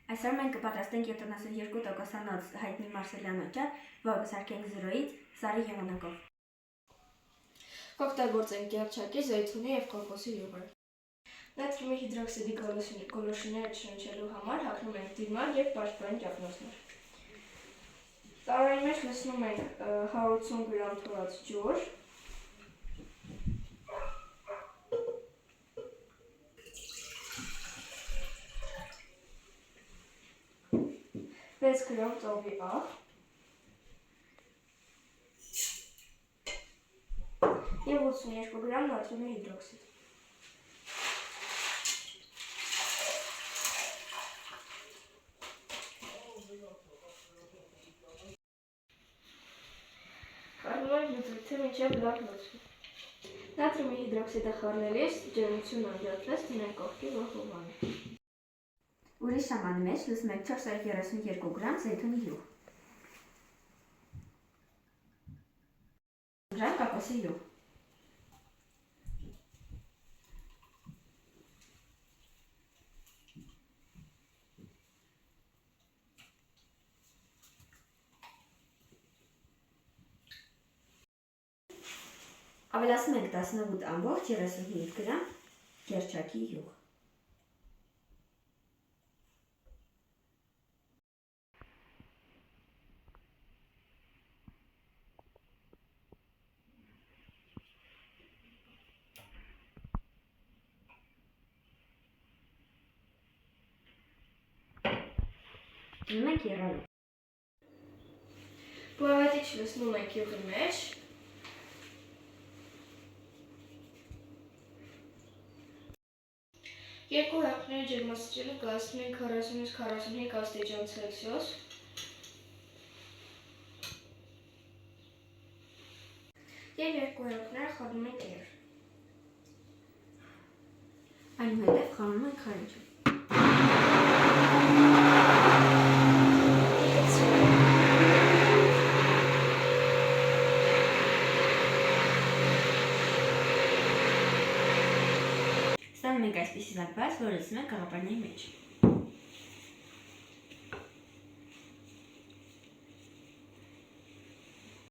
Այսօր մենք կպատրաստենք 72% հայտնի մարսելյան օճառ, որը կսարքենք 0-ից սարի եղանակով։ Կօգտագործենք կեղճակի, զեյթունի և կոկոսի յուղեր։ Նատրիումի հիդրոքսիդի գոլորշիները շնչելու համար հագնում ենք դիմակ և պաշտպան ճափնոցներ։ Տարայի մեջ լցնում ենք 180 գրամ թորած ջուր, 6 գրամ ծովի աղ և 82 գրամ նատրիումի հիդրոքսիդ։ Խառնում ենք լուծույթը մինչև լավ լուծվի։ Նատրիումի հիդրոքսիդը խառնելիս ջերմությունը անջատվեց, դնենք կողքի, որ հովանի։ Ուրիշ ժամանի մեջ լցնում ենք 432 գրամ զեյթունի յուղ, գրամ կոկոսի յուղ, ավելացնում ենք 18.35 գրամ կեղճակի յուղ։ Դնում ենք եռալով։ Բուրավետիչ լցնում ենք յուղի մեջ, երկու հեղուկների ջերմաստիճանը կհասցնենք 40-ից 45 աստիճան ցելսիուս և երկու հեղուկները խառնում ենք իրար։ Այնուհետև խառնում ենք խարույկը։ Ստանում ենք այսպիսի զանգված, որը լցնում ենք կաղապարների մեջ։